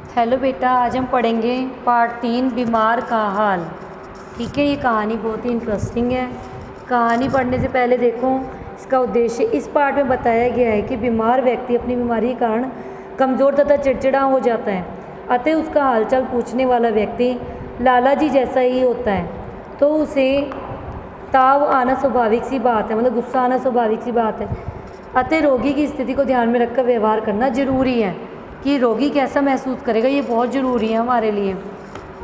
Hello बेटा, आज हम पढ़ेंगे पार्ट 3 बीमार का हाल। ठीक है, ये कहानी बहुत ही इंटरेस्टिंग है। कहानी पढ़ने से पहले देखो इसका उद्देश्य। इस पार्ट में बताया गया है कि बीमार व्यक्ति अपनी बीमारी के कारण कमज़ोर तथा चिड़चिड़ा हो जाता है, अतः उसका हालचाल पूछने वाला व्यक्ति लाला जी जैसा ही होता है, तो उसे ताव आना स्वाभाविक सी बात है, मतलब गुस्सा आना स्वाभाविक सी बात है। अतः रोगी की स्थिति को ध्यान में रखकर व्यवहार करना जरूरी है कि रोगी कैसा महसूस करेगा, ये बहुत ज़रूरी है हमारे लिए।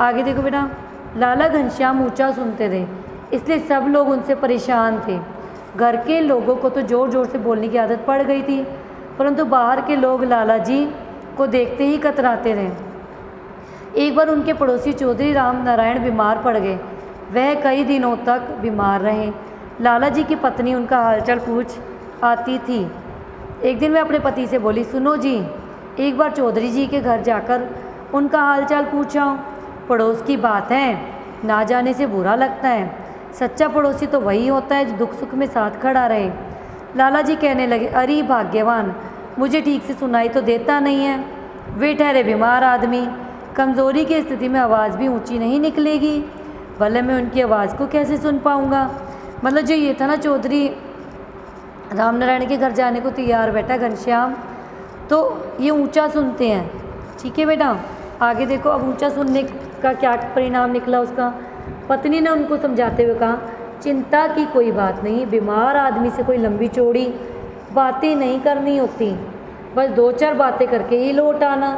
आगे देखो बेटा, लाला घनश्याम ऊंचा सुनते थे, इसलिए सब लोग उनसे परेशान थे। घर के लोगों को तो ज़ोर ज़ोर से बोलने की आदत पड़ गई थी, परंतु बाहर के लोग लाला जी को देखते ही कतराते रहे। एक बार उनके पड़ोसी चौधरी राम नारायण बीमार पड़ गए। वह कई दिनों तक बीमार रहे। लाला जी की पत्नी उनका हालचाल पूछ आती थी। एक दिन वह अपने पति से बोली, सुनो जी, एक बार चौधरी जी के घर जाकर उनका हालचाल पूछाओ। पड़ोस की बात है, ना जाने से बुरा लगता है। सच्चा पड़ोसी तो वही होता है जो दुख सुख में साथ खड़ा रहे। लाला जी कहने लगे, अरे भाग्यवान, मुझे ठीक से सुनाई तो देता नहीं है। वे ठहरे बीमार आदमी, कमज़ोरी की स्थिति में आवाज़ भी ऊंची नहीं निकलेगी, भले मैं उनकी आवाज़ को कैसे सुन पाऊँगा। मतलब जो ये था ना, चौधरी रामनारायण के घर जाने को तैयार बैठा घनश्याम, तो ये ऊंचा सुनते हैं। ठीक है बेटा, आगे देखो। अब ऊंचा सुनने का क्या परिणाम निकला उसका। पत्नी ने उनको समझाते हुए कहा, चिंता की कोई बात नहीं, बीमार आदमी से कोई लंबी चौड़ी बातें नहीं करनी होती, बस 2-4 बातें करके ही लौट आना।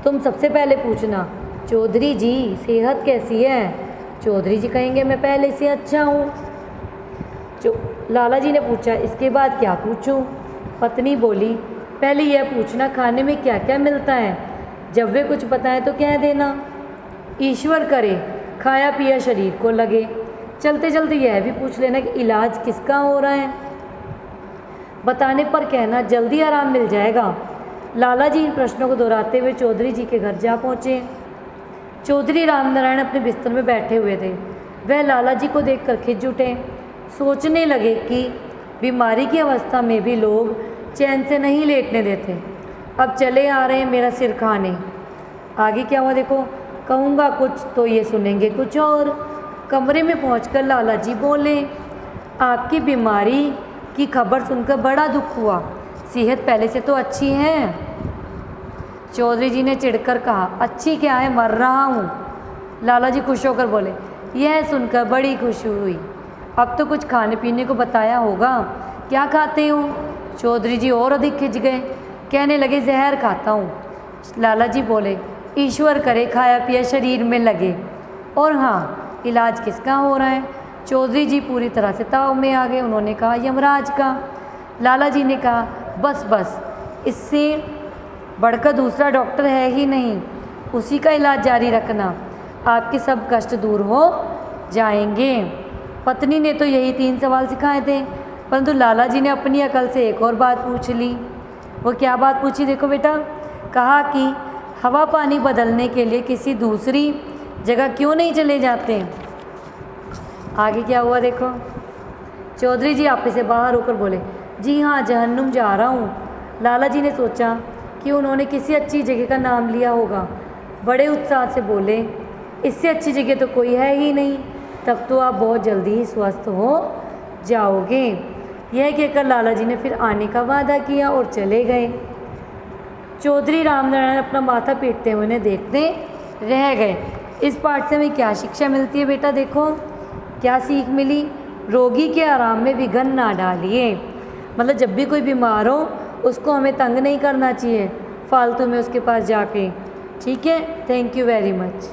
तुम सबसे पहले पूछना, चौधरी जी सेहत कैसी है। चौधरी जी कहेंगे, मैं पहले से अच्छा हूँ। लाला जी ने पूछा, इसके बाद क्या पूछूं। पत्नी बोली, पहले यह पूछना खाने में क्या क्या मिलता है, जब वे कुछ बताएं तो कह देना। ईश्वर करे खाया पिया शरीर को लगे। चलते चलते यह भी पूछ लेना कि इलाज किसका हो रहा है, बताने पर कहना जल्दी आराम मिल जाएगा। लाला जी इन प्रश्नों को दोहराते हुए चौधरी जी के घर जा पहुँचे। चौधरी रामनारायण अपने बिस्तर में बैठे हुए थे। वह लाला जी को देखकर खिंच उठे। सोचने लगे कि बीमारी की अवस्था में भी लोग चैन से नहीं लेटने देते। अब चले आ रहे हैं मेरा सिर खाने। आगे क्या हुआ देखो। कहूँगा कुछ तो ये सुनेंगे कुछ और। कमरे में पहुंचकर लाला जी बोले, आपकी बीमारी की खबर सुनकर बड़ा दुख हुआ, सेहत पहले से तो अच्छी है। चौधरी जी ने चिढ़कर कहा, अच्छी क्या है, मर रहा हूँ। लाला जी खुश होकर बोले, यह सुनकर बड़ी खुशी हुई, अब तो कुछ खाने पीने को बताया होगा, क्या खाते हो। चौधरी जी और अधिक खिंच गए, कहने लगे, जहर खाता हूँ। लाला जी बोले, ईश्वर करे खाया पिया शरीर में लगे। और हाँ, इलाज किसका हो रहा है। चौधरी जी पूरी तरह से ताव में आ गए। उन्होंने कहा, यमराज का। लाला जी ने कहा, बस बस, इससे बढ़कर दूसरा डॉक्टर है ही नहीं, उसी का इलाज जारी रखना, आपके सब कष्ट दूर हो जाएंगे। पत्नी ने तो यही 3 सवाल सिखाए थे, परंतु लाला जी ने अपनी अकल से एक और बात पूछ ली। वो क्या बात पूछी देखो बेटा। कहा कि हवा पानी बदलने के लिए किसी दूसरी जगह क्यों नहीं चले जाते। आगे क्या हुआ देखो। चौधरी जी आपे से बाहर होकर बोले, जी हाँ, जहन्नुम जा रहा हूँ। लाला जी ने सोचा कि उन्होंने किसी अच्छी जगह का नाम लिया होगा। बड़े उत्साह से बोले, इससे अच्छी जगह तो कोई है ही नहीं, तब तो आप बहुत जल्दी ही स्वस्थ हो जाओगे। यह कहकर लाला जी ने फिर आने का वादा किया और चले गए। चौधरी रामनारायण अपना माथा पीटते हुए उन्हें देखते रह गए। इस पाठ से हमें क्या शिक्षा मिलती है बेटा देखो, क्या सीख मिली। रोगी के आराम में विघ्न ना डालिए। मतलब जब भी कोई बीमार हो उसको हमें तंग नहीं करना चाहिए फालतू में उसके पास जाके। ठीक है, थैंक यू वेरी मच।